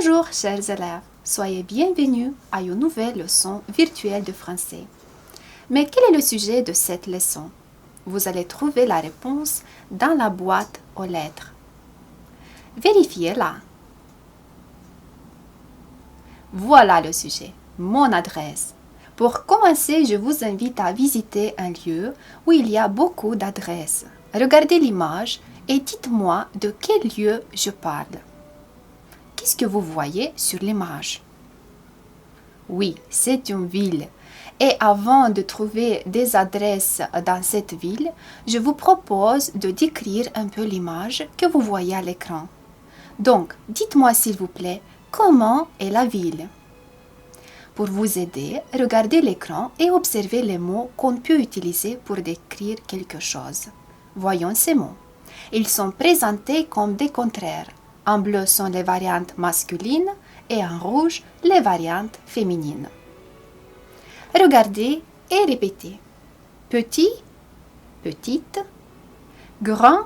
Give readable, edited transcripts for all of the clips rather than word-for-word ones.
Bonjour chers élèves, soyez bienvenus à une nouvelle leçon virtuelle de français. Mais quel est le sujet de cette leçon? Vous allez trouver la réponse dans la boîte aux lettres. Vérifiez-la. Voilà le sujet, mon adresse. Pour commencer, je vous invite à visiter un lieu où il y a beaucoup d'adresses. Regardez l'image et dites-moi de quel lieu je parle. Qu'est-ce que vous voyez sur l'image? Oui, c'est une ville. Et avant de trouver des adresses dans cette ville, je vous propose de décrire un peu l'image que vous voyez à l'écran. Donc, dites-moi s'il vous plaît, comment est la ville? Pour vous aider, regardez l'écran et observez les mots qu'on peut utiliser pour décrire quelque chose. Voyons ces mots. Ils sont présentés comme des contraires. En bleu sont les variantes masculines et en rouge les variantes féminines. Regardez et répétez. Petit, petite, grand,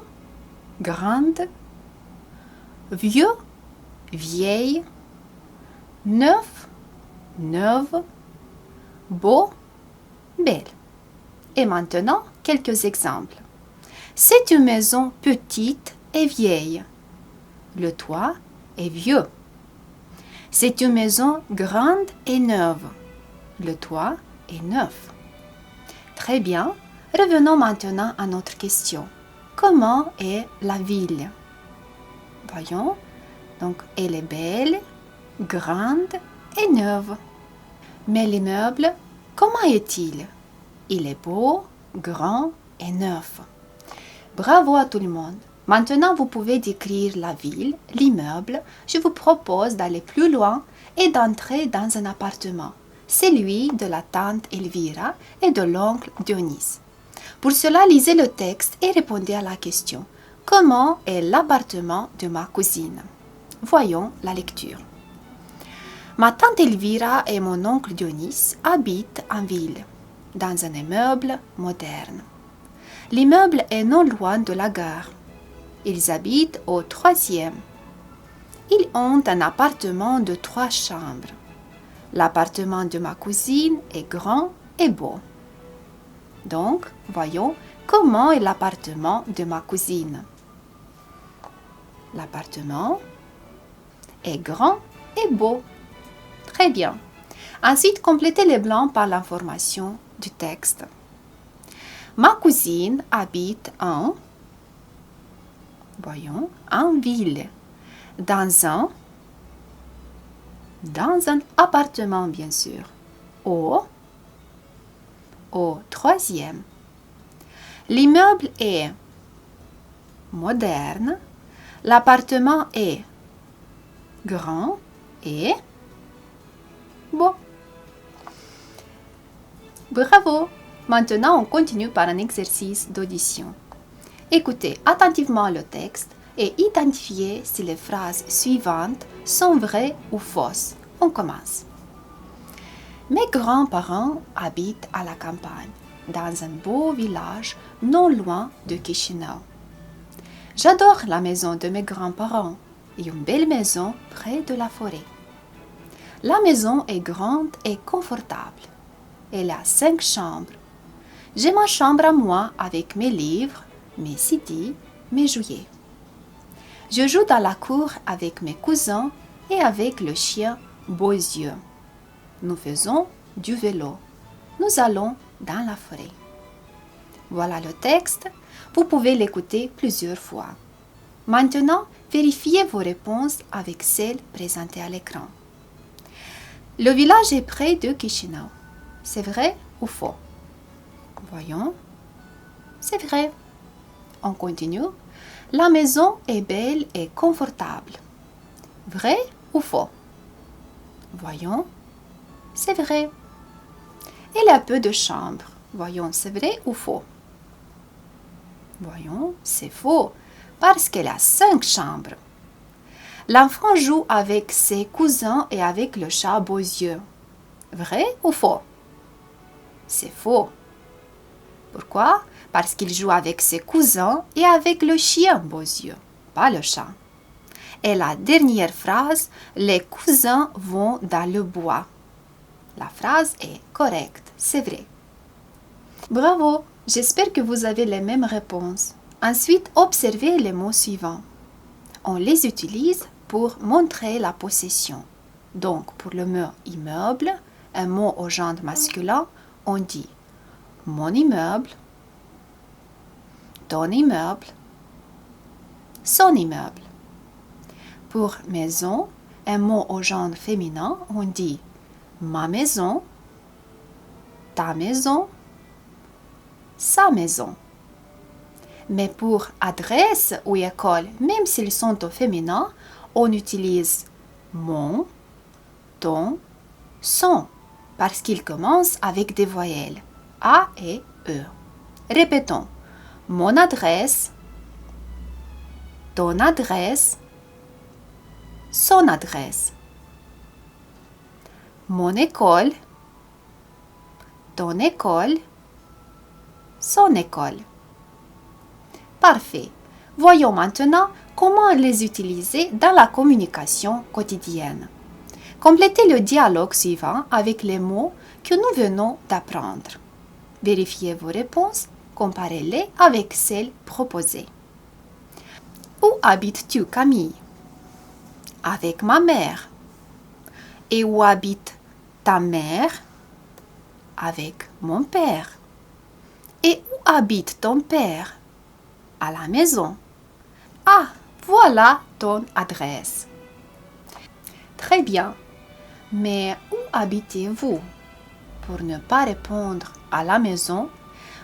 grande, vieux, vieille, neuf, neuve, beau, belle. Et maintenant, quelques exemples. C'est une maison petite et vieille. Le toit est vieux. C'est une maison grande et neuve. Le toit est neuf. Très bien. Revenons maintenant à notre question. Comment est la ville? Voyons. Donc, elle est belle, grande et neuve. Mais l'immeuble, comment est-il? Il est beau, grand et neuf. Bravo à tout le monde. Maintenant, vous pouvez décrire la ville, l'immeuble. Je vous propose d'aller plus loin et d'entrer dans un appartement, celui de la tante Elvira et de l'oncle Dionys. Pour cela, lisez le texte et répondez à la question. Comment est l'appartement de ma cousine? Voyons la lecture. Ma tante Elvira et mon oncle Dionys habitent en ville, dans un immeuble moderne. L'immeuble est non loin de la gare. Ils habitent au 3e. Ils ont un appartement de 3 chambres. L'appartement de ma cousine est grand et beau. Donc, voyons comment est l'appartement de ma cousine. L'appartement est grand et beau. Très bien. Ensuite, complétez les blancs par l'information du texte. Ma cousine habite en ville, dans un appartement bien sûr, au 3e. L'immeuble est moderne, l'appartement est grand et beau. Bravo! Maintenant, on continue par un exercice d'audition. Écoutez attentivement le texte et identifiez si les phrases suivantes sont vraies ou fausses. On commence. Mes grands-parents habitent à la campagne, dans un beau village non loin de Chisinau. J'adore la maison de mes grands-parents et une belle maison près de la forêt. La maison est grande et confortable. Elle a 5 chambres. J'ai ma chambre à moi avec mes livres, mes CD, mes jouets. Je joue dans la cour avec mes cousins et avec le chien Boisieux. Nous faisons du vélo. Nous allons dans la forêt. Voilà le texte. Vous pouvez l'écouter plusieurs fois. Maintenant, vérifiez vos réponses avec celles présentées à l'écran. Le village est près de Chisinau. C'est vrai ou faux? Voyons. C'est vrai. On continue. La maison est belle et confortable. Vrai ou faux? Voyons. C'est vrai. Il y a peu de chambres. Voyons, c'est vrai ou faux? Voyons, c'est faux, parce qu'elle a 5 chambres. L'enfant joue avec ses cousins et avec le chat Boisieux. Vrai ou faux? C'est faux. Pourquoi? Parce qu'il joue avec ses cousins et avec le chien Boisieux, pas le chat. Et la dernière phrase, les cousins vont dans le bois. La phrase est correcte, c'est vrai. Bravo, j'espère que vous avez les mêmes réponses. Ensuite, observez les mots suivants. On les utilise pour montrer la possession. Donc, pour le mot immeuble, un mot au genre masculin, on dit mon immeuble, ton immeuble, son immeuble. Pour maison, un mot au genre féminin, on dit ma maison, ta maison, sa maison. Mais pour adresse ou école, même s'ils sont au féminin, on utilise mon, ton, son, parce qu'ils commencent avec des voyelles A et E. Répétons. Mon adresse, ton adresse, son adresse. Mon école, ton école, son école. Parfait. Voyons maintenant comment les utiliser dans la communication quotidienne. Complétez le dialogue suivant avec les mots que nous venons d'apprendre. Vérifiez vos réponses, comparez-les avec celles proposées. Où habites-tu, Camille? Avec ma mère. Et où habite ta mère? Avec mon père. Et où habite ton père? À la maison. Ah, voilà ton adresse. Très bien. Mais où habitez-vous? Pour ne pas répondre à la maison,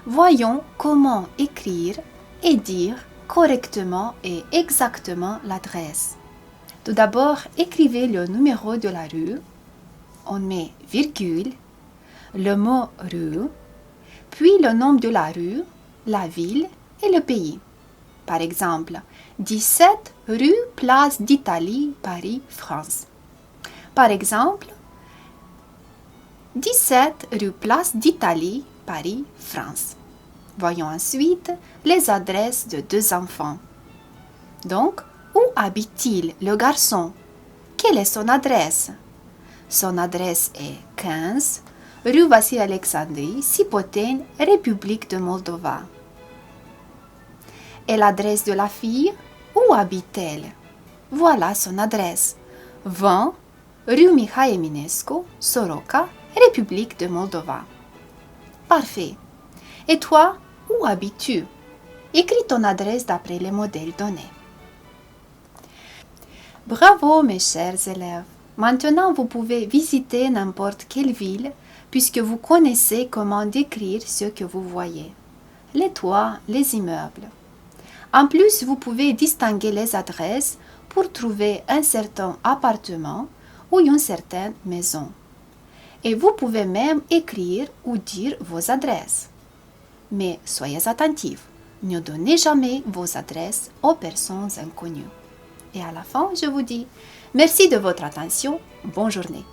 voyons comment écrire et dire correctement et exactement l'adresse. Tout d'abord, écrivez le numéro de la rue. On met virgule, le mot rue, puis le nom de la rue, la ville et le pays. Par exemple, 17 rue Place d'Italie, Paris, France. Par exemple, 17 rue Place d'Italie, Paris, France. Voyons ensuite les adresses de deux enfants. Donc, où habite-t-il le garçon? Quelle est son adresse? Son adresse est 15 rue Vassili Alexandri, Sipoteni, République de Moldova. Et l'adresse de la fille? Où habite-t-elle? Voilà son adresse. 20 rue Mihai Eminescu, Soroca, République de Moldova. Parfait. Et toi, où habites-tu? Écris ton adresse d'après les modèles donnés. Bravo mes chers élèves. Maintenant, vous pouvez visiter n'importe quelle ville puisque vous connaissez comment décrire ce que vous voyez. Les toits, les immeubles. En plus, vous pouvez distinguer les adresses pour trouver un certain appartement ou une certaine maison. Et vous pouvez même écrire ou dire vos adresses. Mais soyez attentifs, ne donnez jamais vos adresses aux personnes inconnues. Et à la fin, je vous dis merci de votre attention, bonne journée.